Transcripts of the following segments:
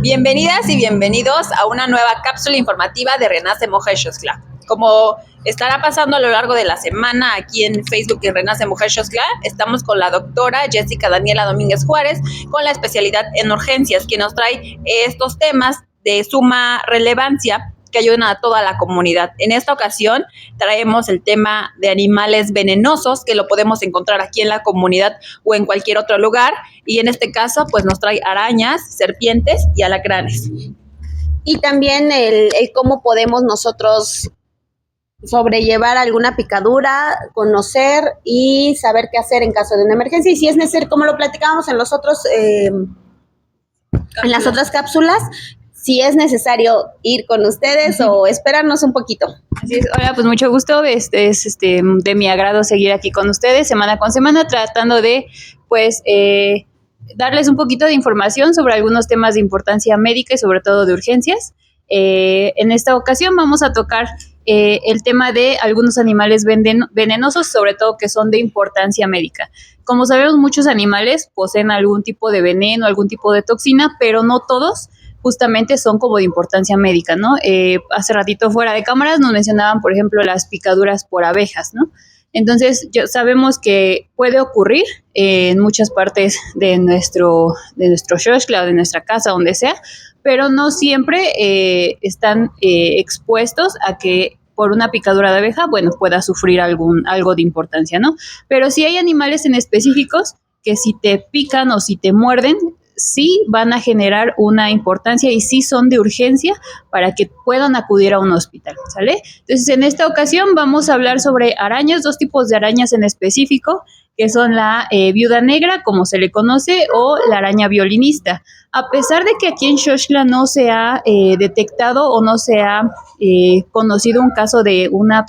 Bienvenidas y bienvenidos a una nueva cápsula informativa de Renace Mujer Xochitl. Como estará pasando a lo largo de la semana aquí en Facebook en Renace Mujer Xochitl, estamos con la doctora Jessica Daniela Domínguez Juárez con la especialidad en urgencias, quien nos trae estos temas de suma relevancia que ayudan a toda la comunidad. En esta ocasión traemos el tema de animales venenosos que lo podemos encontrar aquí en la comunidad o en cualquier otro lugar, y en este caso pues nos trae arañas, serpientes y alacranes. Y también el cómo podemos nosotros sobrellevar alguna picadura, conocer y saber qué hacer en caso de una emergencia. Y si es necesario, como lo platicábamos en los otros, en las otras cápsulas, si es necesario ir con ustedes o esperarnos un poquito. Así es. Hola, pues mucho gusto. Es de mi agrado seguir aquí con ustedes semana con semana, tratando de darles un poquito de información sobre algunos temas de importancia médica y sobre todo de urgencias. En esta ocasión vamos a tocar el tema de algunos animales venenosos, sobre todo que son de importancia médica. Como sabemos, muchos animales poseen algún tipo de veneno, algún tipo de toxina, pero no todos justamente son como de importancia médica, ¿no? Hace ratito fuera de cámaras nos mencionaban, por ejemplo, las picaduras por abejas, ¿no? Entonces, sabemos que puede ocurrir en muchas partes de nuestro xochitl o de nuestra casa, donde sea, pero no siempre están expuestos a que por una picadura de abeja, bueno, pueda sufrir algo de importancia, ¿no? Pero sí hay animales en específicos que si te pican o si te muerden, sí van a generar una importancia y sí son de urgencia para que puedan acudir a un hospital, ¿sale? Entonces, en esta ocasión vamos a hablar sobre arañas, dos tipos de arañas en específico, que son la viuda negra, como se le conoce, o la araña violinista. A pesar de que aquí en Xochitl no se ha detectado o no se ha conocido un caso de una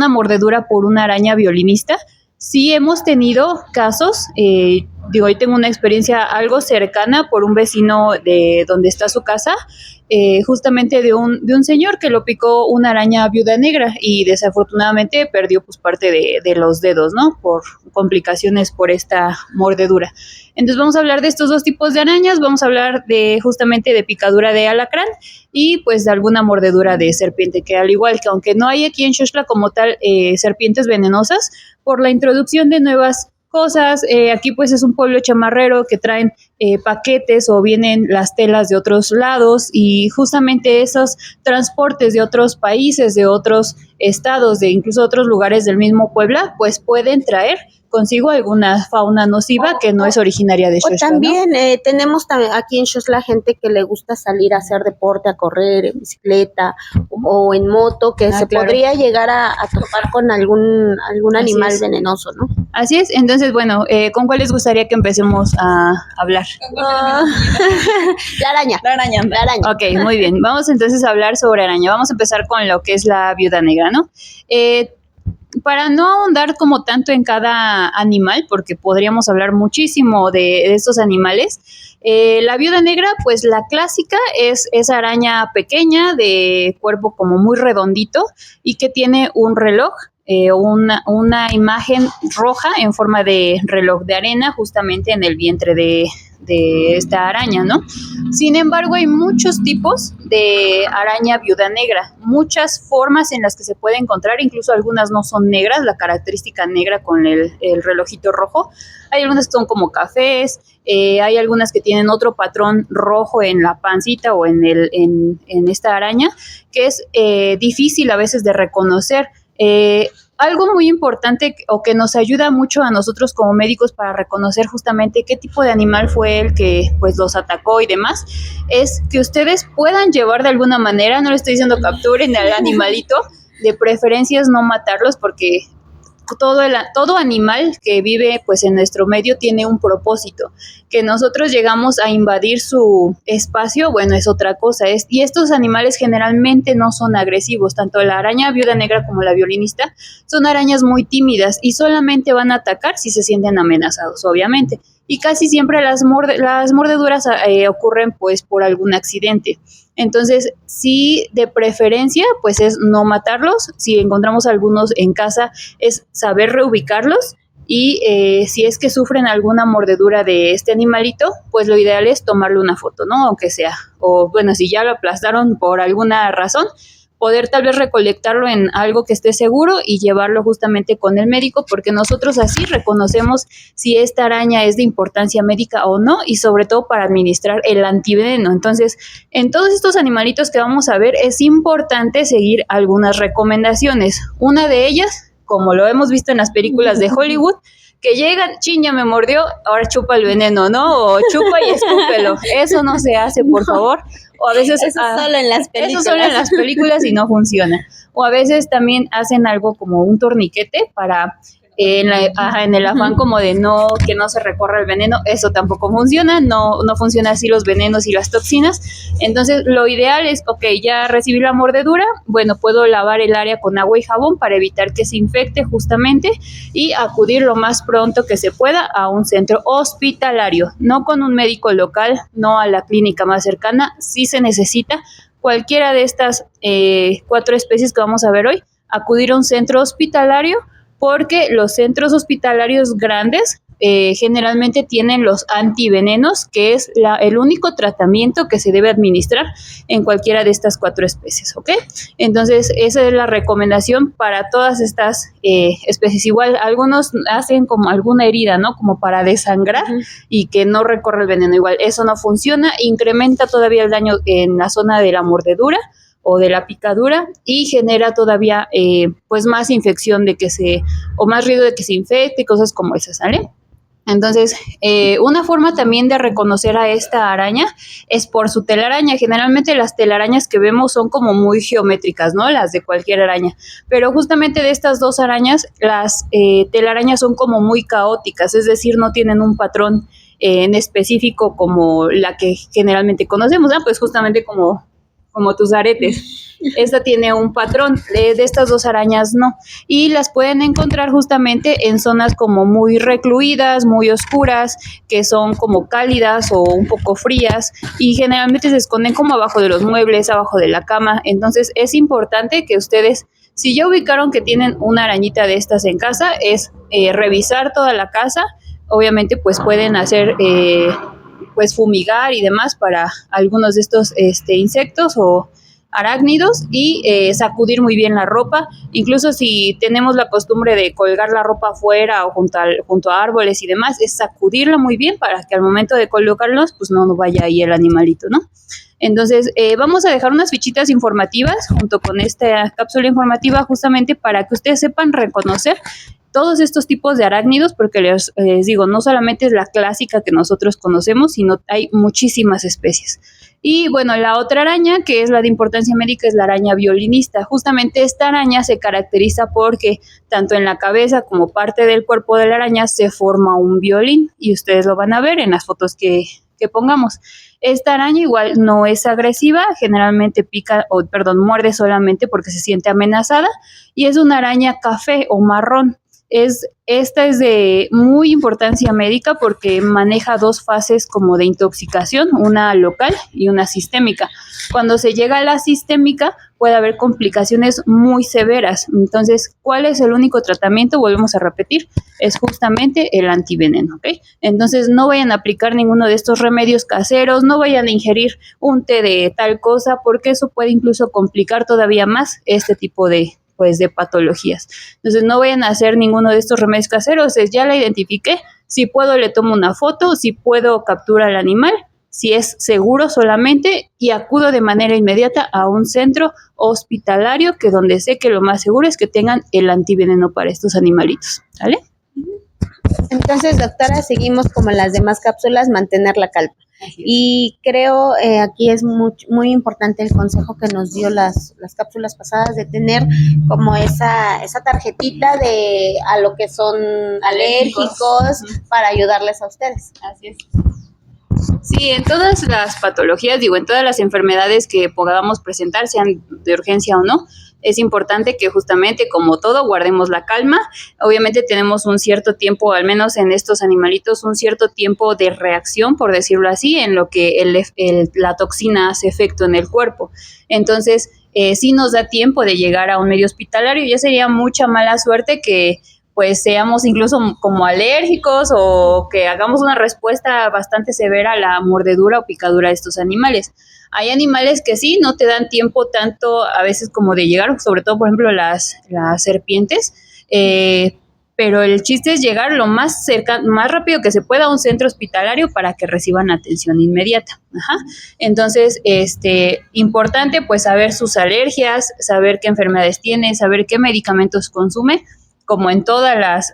mordedura por una araña violinista, sí hemos tenido casos. Hoy tengo una experiencia algo cercana por un vecino de donde está su casa, justamente de un señor que lo picó una araña viuda negra y desafortunadamente perdió pues parte de los dedos, ¿no? Por complicaciones por esta mordedura. Entonces vamos a hablar de estos dos tipos de arañas, vamos a hablar justamente de picadura de alacrán y pues de alguna mordedura de serpiente, que al igual que aunque no hay aquí en Xochitl como tal serpientes venenosas, por la introducción de nuevas cosas, aquí pues es un pueblo chamarrero que traen paquetes o vienen las telas de otros lados, y justamente esos transportes de otros países, de otros estados, de incluso otros lugares del mismo Puebla, pues pueden traer consigo alguna fauna nociva que no es originaria de Xochitl, O también, ¿no? tenemos aquí en Xochitl la gente que le gusta salir a hacer deporte, a correr en bicicleta o en moto, que se claro. podría llegar a topar con algún animal venenoso, ¿no? Así es. Entonces, bueno, ¿con cuál les gustaría que empecemos a hablar? La araña. La araña. La araña. Ok, muy bien. Vamos entonces a hablar sobre araña. Vamos a empezar con lo que es la viuda negra, ¿no? Para no ahondar como tanto en cada animal, porque podríamos hablar muchísimo de estos animales, la viuda negra, pues la clásica es esa araña pequeña de cuerpo como muy redondito y que tiene un reloj, una imagen roja en forma de reloj de arena justamente en el vientre de esta araña, ¿no? Sin embargo, hay muchos tipos de araña viuda negra, muchas formas en las que se puede encontrar, incluso algunas no son negras, la característica negra con el relojito rojo. Hay algunas que son como cafés, hay algunas que tienen otro patrón rojo en la pancita o en esta araña, que es difícil a veces de reconocer. Algo muy importante o que nos ayuda mucho a nosotros como médicos para reconocer justamente qué tipo de animal fue el que pues los atacó y demás, es que ustedes puedan llevar de alguna manera, no le estoy diciendo capturen al animalito, de preferencia es no matarlos, porque todo animal que vive pues en nuestro medio tiene un propósito. Que nosotros llegamos a invadir su espacio, bueno, es otra cosa. Y estos animales generalmente no son agresivos, tanto la araña viuda negra como la violinista son arañas muy tímidas y solamente van a atacar si se sienten amenazados, obviamente. Y casi siempre las mordeduras ocurren pues por algún accidente. Entonces, sí, de preferencia, pues es no matarlos. Si encontramos algunos en casa, es saber reubicarlos y si es que sufren alguna mordedura de este animalito, pues lo ideal es tomarle una foto, ¿no? Aunque sea, o bueno, si ya lo aplastaron por alguna razón, poder tal vez recolectarlo en algo que esté seguro y llevarlo justamente con el médico, porque nosotros así reconocemos si esta araña es de importancia médica o no, y sobre todo para administrar el antiveneno. Entonces, en todos estos animalitos que vamos a ver, es importante seguir algunas recomendaciones. Una de ellas, como lo hemos visto en las películas de Hollywood, que llegan, chin, ya me mordió, ahora chupa el veneno, ¿no? O chupa y escúpelo. Eso no se hace, por favor. O a veces Eso solo en las películas. Eso solo en las películas y no funciona. O a veces también hacen algo como un torniquete para en el afán como de que no se recorra el veneno. Eso tampoco funciona, no funciona así los venenos y las toxinas. Entonces lo ideal es, ya recibí la mordedura, bueno, puedo lavar el área con agua y jabón para evitar que se infecte justamente y acudir lo más pronto que se pueda a un centro hospitalario, no con un médico local, no a la clínica más cercana. Sí se necesita cualquiera de estas 4 especies que vamos a ver hoy, acudir a un centro hospitalario, porque los centros hospitalarios grandes generalmente tienen los antivenenos, que es el único tratamiento que se debe administrar en cualquiera de estas 4 especies, ¿ok? Entonces, esa es la recomendación para todas estas especies. Igual, algunos hacen como alguna herida, ¿no? Como para desangrar y que no recorre el veneno. Igual, eso no funciona, incrementa todavía el daño en la zona de la mordedura o de la picadura y genera todavía pues más infección o más riesgo de que se infecte y cosas como esas, ¿sale? Entonces, una forma también de reconocer a esta araña es por su telaraña. Generalmente las telarañas que vemos son como muy geométricas, ¿no? Las de cualquier araña. Pero justamente de estas 2 arañas, las telarañas son como muy caóticas, es decir, no tienen un patrón en específico como la que generalmente conocemos, ¿no? Pues justamente como tus aretes. Esta tiene un patrón, de estas 2 arañas no, y las pueden encontrar justamente en zonas como muy recluidas, muy oscuras, que son como cálidas o un poco frías, y generalmente se esconden como abajo de los muebles, abajo de la cama. Entonces es importante que ustedes, si ya ubicaron que tienen una arañita de estas en casa, es revisar toda la casa. Obviamente pues pueden hacer pues fumigar y demás para algunos de estos insectos o arácnidos y sacudir muy bien la ropa. Incluso si tenemos la costumbre de colgar la ropa afuera o junto a árboles y demás, es sacudirla muy bien para que al momento de colocarlos pues no vaya ahí el animalito, ¿no? Entonces vamos a dejar unas fichitas informativas junto con esta cápsula informativa justamente para que ustedes sepan reconocer todos estos tipos de arácnidos, porque les digo, no solamente es la clásica que nosotros conocemos, sino hay muchísimas especies. Y bueno, la otra araña, que es la de importancia médica, es la araña violinista. Justamente esta araña se caracteriza porque tanto en la cabeza como parte del cuerpo de la araña se forma un violín, y ustedes lo van a ver en las fotos que pongamos. Esta araña igual no es agresiva, generalmente muerde solamente porque se siente amenazada, y es una araña café o marrón. Esta es de muy importancia médica porque maneja 2 fases como de intoxicación, una local y una sistémica. Cuando se llega a la sistémica puede haber complicaciones muy severas. Entonces, ¿cuál es el único tratamiento? Volvemos a repetir, es justamente el antiveneno, ¿ok? Entonces, no vayan a aplicar ninguno de estos remedios caseros, no vayan a ingerir un té de tal cosa, porque eso puede incluso complicar todavía más este tipo de patologías. Entonces no vayan a hacer ninguno de estos remedios caseros. Ya la identifiqué, si puedo le tomo una foto, si puedo captura al animal, si es seguro solamente, y acudo de manera inmediata a un centro hospitalario, que donde sé que lo más seguro es que tengan el antiveneno para estos animalitos, ¿vale? Entonces, doctora, seguimos como las demás cápsulas, mantener la calma. Y creo aquí es muy importante el consejo que nos dio las cápsulas pasadas, de tener como esa tarjetita a lo que son alérgicos para ayudarles a ustedes. Así es. Sí, en todas las patologías, en todas las enfermedades que podamos presentar, sean de urgencia o no, es importante que justamente, como todo, guardemos la calma. Obviamente tenemos un cierto tiempo, al menos en estos animalitos, un cierto tiempo de reacción, por decirlo así, en lo que la toxina hace efecto en el cuerpo. Entonces, sí nos da tiempo de llegar a un medio hospitalario. Ya sería mucha mala suerte que pues seamos incluso como alérgicos o que hagamos una respuesta bastante severa a la mordedura o picadura de estos animales. Hay animales que sí, no te dan tiempo tanto a veces como de llegar, sobre todo, por ejemplo, las serpientes, pero el chiste es llegar lo más cerca, más rápido que se pueda a un centro hospitalario para que reciban atención inmediata. Ajá. Entonces, importante pues saber sus alergias, saber qué enfermedades tiene, saber qué medicamentos consume, como en todas las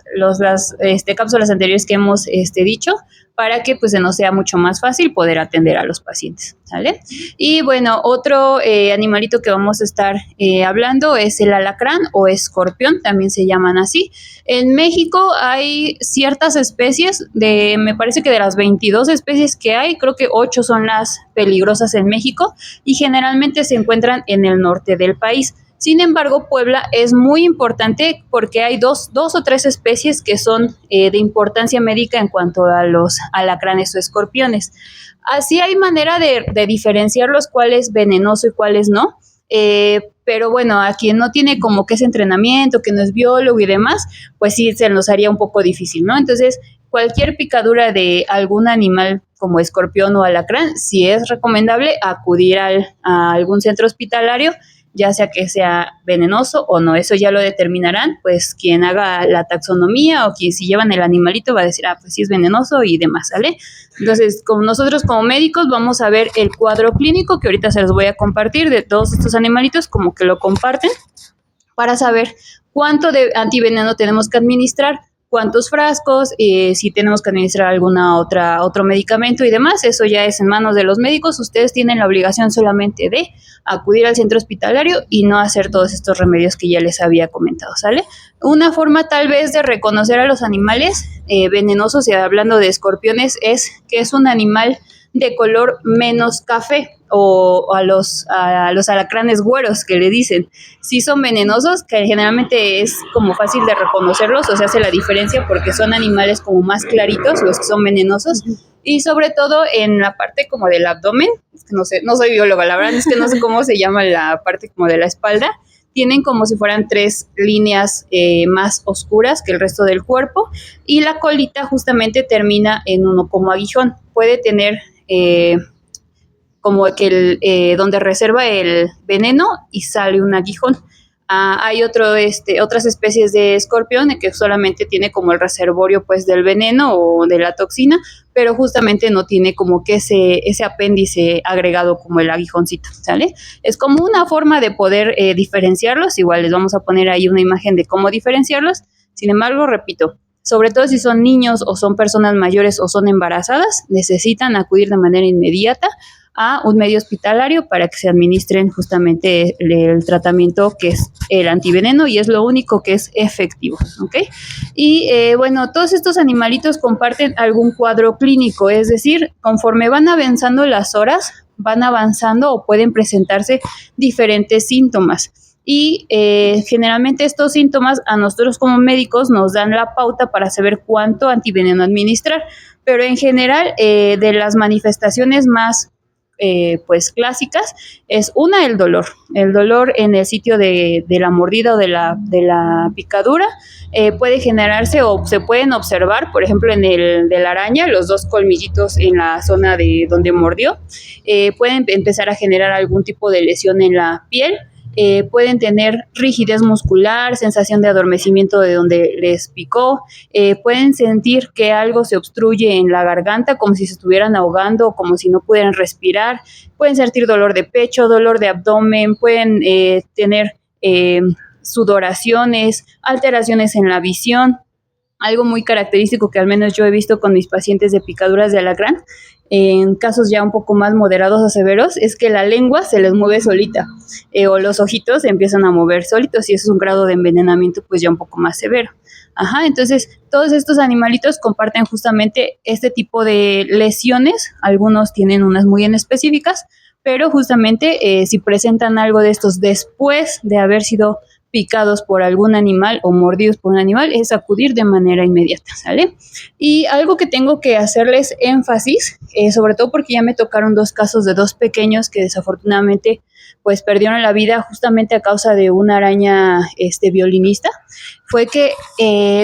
cápsulas anteriores que hemos dicho, para que pues se nos sea mucho más fácil poder atender a los pacientes, ¿sale? Y bueno, otro animalito que vamos a estar hablando es el alacrán o escorpión, también se llaman así. En México hay ciertas especies, me parece que de las 22 especies que hay, creo que 8 son las peligrosas en México y generalmente se encuentran en el norte del país. Sin embargo, Puebla es muy importante porque hay dos o tres especies que son de importancia médica en cuanto a los alacranes o escorpiones. Así hay manera de diferenciarlos cuál es venenoso y cuál es no. Pero bueno, a quien no tiene como que ese entrenamiento, que no es biólogo y demás, pues sí se nos haría un poco difícil, ¿no? Entonces, cualquier picadura de algún animal como escorpión o alacrán, sí es recomendable acudir a algún centro hospitalario, ya sea que sea venenoso o no. Eso ya lo determinarán, pues, quien haga la taxonomía o quien si llevan el animalito va a decir, pues sí es venenoso y demás, ¿sale? Entonces, como nosotros como médicos vamos a ver el cuadro clínico, que ahorita se los voy a compartir, de todos estos animalitos, como que lo comparten, para saber cuánto de antiveneno tenemos que administrar, cuántos frascos, si tenemos que administrar otro medicamento y demás. Eso ya es en manos de los médicos. Ustedes tienen la obligación solamente de acudir al centro hospitalario y no hacer todos estos remedios que ya les había comentado, ¿sale? Una forma tal vez de reconocer a los animales venenosos, y hablando de escorpiones, es que es un animal de color menos café, o a los alacranes güeros que le dicen. Sí son venenosos, que generalmente es como fácil de reconocerlos, o se hace la diferencia porque son animales como más claritos los que son venenosos, y sobre todo en la parte como del abdomen. Es que no sé, no soy bióloga, la verdad es que no sé cómo se llama la parte como de la espalda. Tienen como si fueran 3 líneas más oscuras que el resto del cuerpo, y la colita justamente termina en uno como aguijón. Puede tener como que donde reserva el veneno y sale un aguijón. Hay otras especies de escorpión que solamente tiene como el reservorio pues del veneno o de la toxina, pero justamente no tiene como que ese apéndice agregado como el aguijoncito, ¿sale? Es como una forma de poder diferenciarlos. Igual les vamos a poner ahí una imagen de cómo diferenciarlos. Sin embargo, repito, sobre todo si son niños o son personas mayores o son embarazadas, necesitan acudir de manera inmediata a un medio hospitalario para que se administren justamente el tratamiento que es el antiveneno, y es lo único que es efectivo, ¿ok? Y bueno, todos estos animalitos comparten algún cuadro clínico, es decir, conforme van avanzando las horas, van avanzando o pueden presentarse diferentes síntomas. Y generalmente estos síntomas a nosotros como médicos nos dan la pauta para saber cuánto antiveneno administrar, pero en general de las manifestaciones más pues clásicas es el dolor en el sitio de la mordida o de la picadura. Puede generarse o se pueden observar, por ejemplo, en el de la araña, los 2 colmillitos en la zona de donde mordió. Pueden empezar a generar algún tipo de lesión en la piel. Pueden tener rigidez muscular, sensación de adormecimiento de donde les picó, pueden sentir que algo se obstruye en la garganta, como si se estuvieran ahogando o como si no pudieran respirar, pueden sentir dolor de pecho, dolor de abdomen, pueden tener sudoraciones, alteraciones en la visión. Algo muy característico que al menos yo he visto con mis pacientes de picaduras de alacrán, en casos ya un poco más moderados a severos, es que la lengua se les mueve solita, o los ojitos se empiezan a mover solitos, y eso es un grado de envenenamiento pues ya un poco más severo. Entonces todos estos animalitos comparten justamente este tipo de lesiones. Algunos tienen unas muy en específicas, pero justamente si presentan algo de estos después de haber sido picados por algún animal o mordidos por un animal, es acudir de manera inmediata, ¿sale? Y algo que tengo que hacerles énfasis, sobre todo porque ya me tocaron 2 casos de 2 pequeños que desafortunadamente pues perdieron la vida justamente a causa de una araña violinista, fue que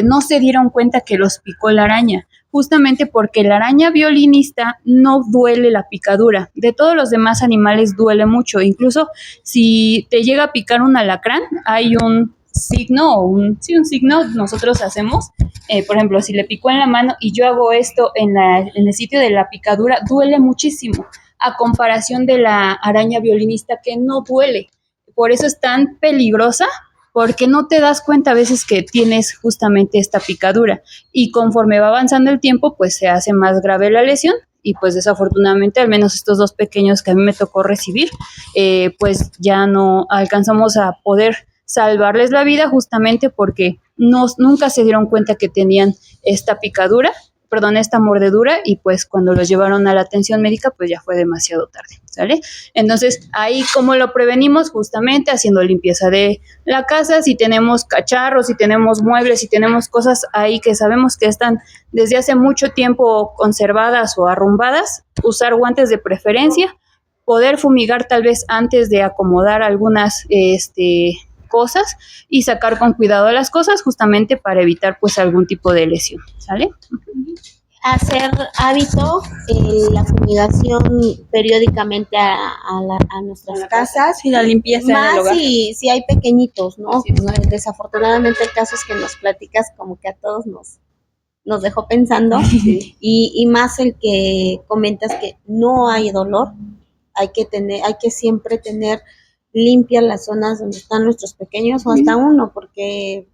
no se dieron cuenta que los picó la araña, justamente porque la araña violinista no duele la picadura. De todos los demás animales duele mucho. Incluso si te llega a picar un alacrán, hay un signo, un signo nosotros hacemos. Por ejemplo, si le picó en la mano y yo hago esto en el sitio de la picadura, duele muchísimo, a comparación de la araña violinista que no duele. Por eso es tan peligrosa, porque no te das cuenta a veces que tienes justamente esta picadura y conforme va avanzando el tiempo pues se hace más grave la lesión y pues desafortunadamente al menos estos 2 pequeños que a mí me tocó recibir pues ya no alcanzamos a poder salvarles la vida justamente porque nunca se dieron cuenta que tenían esta mordedura y pues cuando los llevaron a la atención médica pues ya fue demasiado tarde, ¿sale? Entonces ahí cómo lo prevenimos, justamente haciendo limpieza de la casa, si tenemos cacharros, si tenemos muebles, si tenemos cosas ahí que sabemos que están desde hace mucho tiempo conservadas o arrumbadas, usar guantes de preferencia, poder fumigar tal vez antes de acomodar algunas cosas y sacar con cuidado las cosas justamente para evitar pues algún tipo de lesión, ¿sale? Hacer hábito la fumigación periódicamente a nuestras casas. Y la limpieza en el Más hogar. si hay pequeñitos, ¿no? Sí. Desafortunadamente el caso es que nos platicas como que a todos nos dejó pensando. Sí. Y más el que comentas que no hay dolor, hay que siempre tener limpias las zonas donde están nuestros pequeños o hasta uno, porque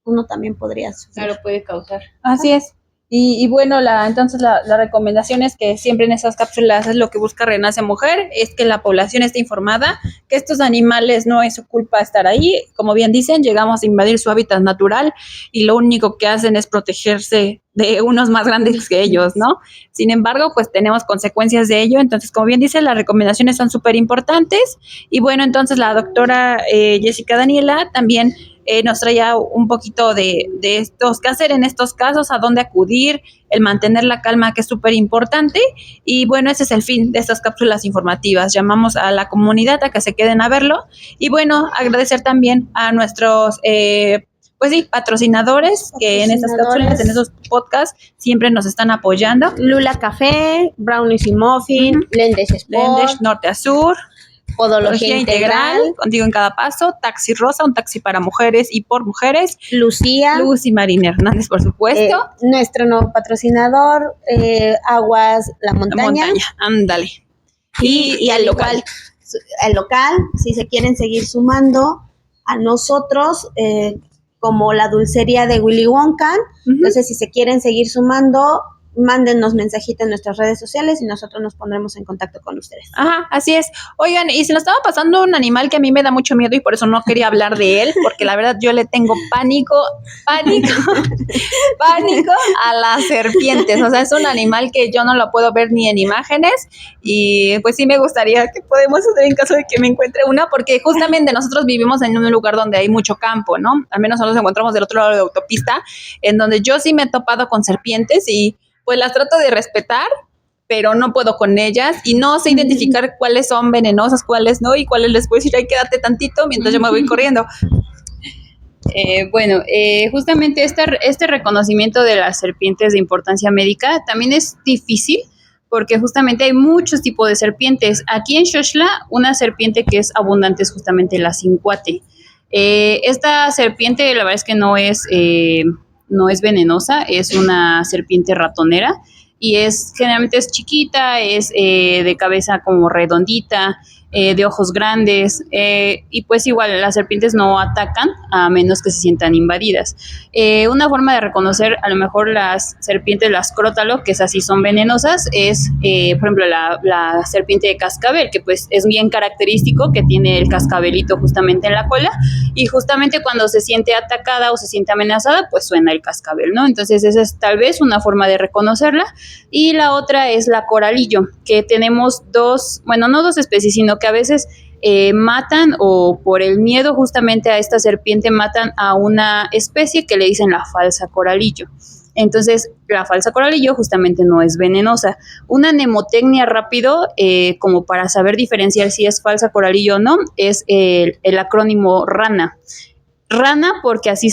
uno también podría sufrir. Claro, puede causar. Así es. Y bueno, entonces la recomendación es que siempre en esas cápsulas es lo que busca Renace Mujer, es que la población esté informada, que estos animales no es su culpa estar ahí, como bien dicen, llegamos a invadir su hábitat natural y lo único que hacen es protegerse de unos más grandes que ellos, ¿no? Sin embargo, pues tenemos consecuencias de ello, entonces como bien dice, las recomendaciones son súper importantes y bueno, entonces la doctora Jessica Daniela también nos traía un poquito de estos, qué hacer en estos casos, a dónde acudir, el mantener la calma, que es súper importante. Y bueno, ese es el fin de estas cápsulas informativas. Llamamos a la comunidad a que se queden a verlo. Y bueno, agradecer también a nuestros patrocinadores que en estas cápsulas, en esos podcasts, siempre nos están apoyando. Lula Café, Brownies y Muffin, Lendes Sport, Lendesh Norte a Sur, Podología Integral, Contigo en Cada Paso, Taxi Rosa, un taxi para mujeres y por mujeres, Lucía, Luz y Marina Hernández, por supuesto. Nuestro nuevo patrocinador, Aguas La Montaña. Ándale. Y al local. El local, si se quieren seguir sumando a nosotros, como la dulcería de Willy Wonka. Entonces, si se quieren seguir sumando, mándennos mensajito en nuestras redes sociales y nosotros nos pondremos en contacto con ustedes. Ajá, así es. Oigan, y se nos estaba pasando un animal que a mí me da mucho miedo y por eso no quería hablar de él, porque la verdad yo le tengo pánico a las serpientes. O sea, es un animal que yo no lo puedo ver ni en imágenes y pues sí me gustaría que podemos hacer en caso de que me encuentre una, porque justamente nosotros vivimos en un lugar donde hay mucho campo, ¿no? Al menos nosotros nos encontramos del otro lado de la autopista, en donde yo sí me he topado con serpientes y pues las trato de respetar, pero no puedo con ellas y no sé identificar cuáles son venenosas, cuáles no y cuáles les puedo decir, ay, quédate tantito mientras yo me voy corriendo. Justamente este reconocimiento de las serpientes de importancia médica también es difícil porque justamente hay muchos tipos de serpientes. Aquí en Xochla, una serpiente que es abundante es justamente la cincuate. Esta serpiente, la verdad es que no es venenosa, es una serpiente ratonera y generalmente es chiquita, es de cabeza como redondita, de ojos grandes y pues igual las serpientes no atacan a menos que se sientan invadidas. Una forma de reconocer a lo mejor las serpientes, las crótalo, que esas sí son venenosas, es por ejemplo la serpiente de cascabel, que pues es bien característico que tiene el cascabelito justamente en la cola y justamente cuando se siente atacada o se siente amenazada pues suena el cascabel, ¿no? Entonces esa es tal vez una forma de reconocerla. Y la otra es la coralillo, que tenemos no dos especies, sino que a veces matan, o por el miedo justamente a esta serpiente, matan a una especie que le dicen la falsa coralillo. Entonces, la falsa coralillo justamente no es venenosa. Una mnemotecnia rápido, como para saber diferenciar si es falsa coralillo o no, es el acrónimo RANA. RANA porque así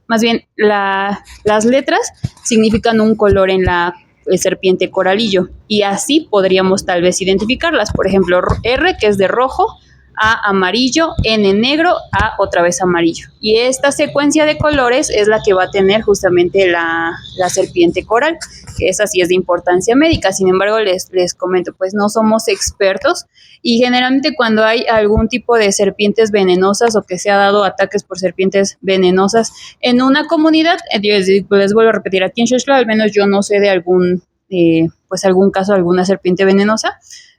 más bien las letras significan un color en la serpiente coralillo, y así podríamos tal vez identificarlas. Por ejemplo, R, que es de rojo; A, amarillo; N, negro; A, otra vez amarillo. Y esta secuencia de colores es la que va a tener justamente la serpiente coral, que esa sí es de importancia médica. Sin embargo, les comento, pues no somos expertos, y generalmente cuando hay algún tipo de serpientes venenosas, o que se ha dado ataques por serpientes venenosas en una comunidad, les vuelvo a repetir, aquí en Xochitl al menos yo no sé de algún caso de alguna serpiente venenosa,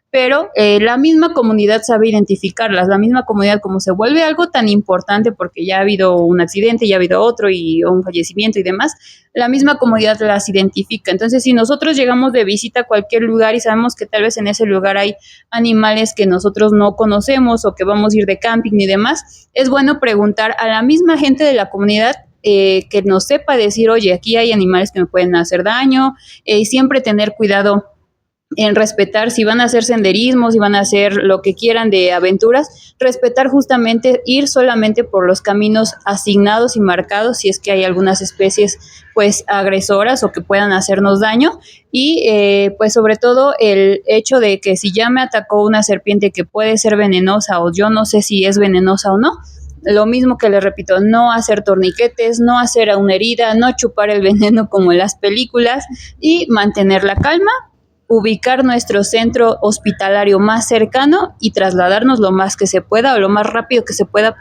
pero la misma comunidad sabe identificarlas. La misma comunidad, como se vuelve algo tan importante porque ya ha habido un accidente, ya ha habido otro y un fallecimiento y demás, la misma comunidad las identifica. Entonces, si nosotros llegamos de visita a cualquier lugar y sabemos que tal vez en ese lugar hay animales que nosotros no conocemos, o que vamos a ir de camping y demás, es bueno preguntar a la misma gente de la comunidad, que nos sepa decir, oye, aquí hay animales que me pueden hacer daño, y siempre tener cuidado en respetar, si van a hacer senderismo, si van a hacer lo que quieran de aventuras, respetar justamente, ir solamente por los caminos asignados y marcados, si es que hay algunas especies pues agresoras o que puedan hacernos daño. Y pues sobre todo el hecho de que si ya me atacó una serpiente que puede ser venenosa, o yo no sé si es venenosa o no, lo mismo que les repito, no hacer torniquetes, no hacer a una herida, no chupar el veneno como en las películas, y mantener la calma, ubicar nuestro centro hospitalario más cercano y trasladarnos lo más que se pueda, o lo más rápido que se pueda,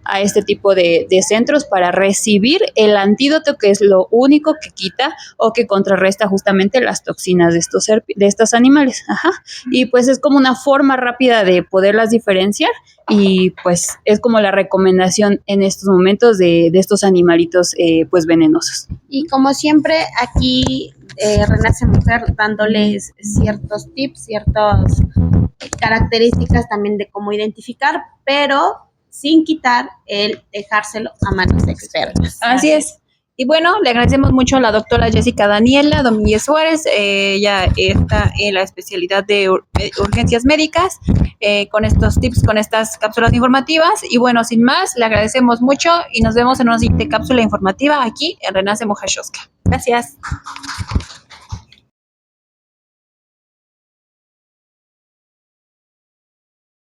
a este tipo de centros, para recibir el antídoto, que es lo único que quita o que contrarresta justamente las toxinas de estos animales. Ajá. Y pues es como una forma rápida de poderlas diferenciar, y pues es como la recomendación en estos momentos de estos animalitos pues venenosos. Y como siempre, aquí Renace Mujer dándoles ciertos tips, ciertas características también de cómo identificar, pero sin quitar el dejárselo a manos expertas. Así es. Y bueno, le agradecemos mucho a la doctora Jessica Daniela Domínguez Suárez. Ella está en la especialidad de urgencias médicas, con estos tips, con estas cápsulas informativas. Y bueno, sin más, le agradecemos mucho y nos vemos en una siguiente cápsula informativa aquí en Renace Mujer Xochitl. Gracias.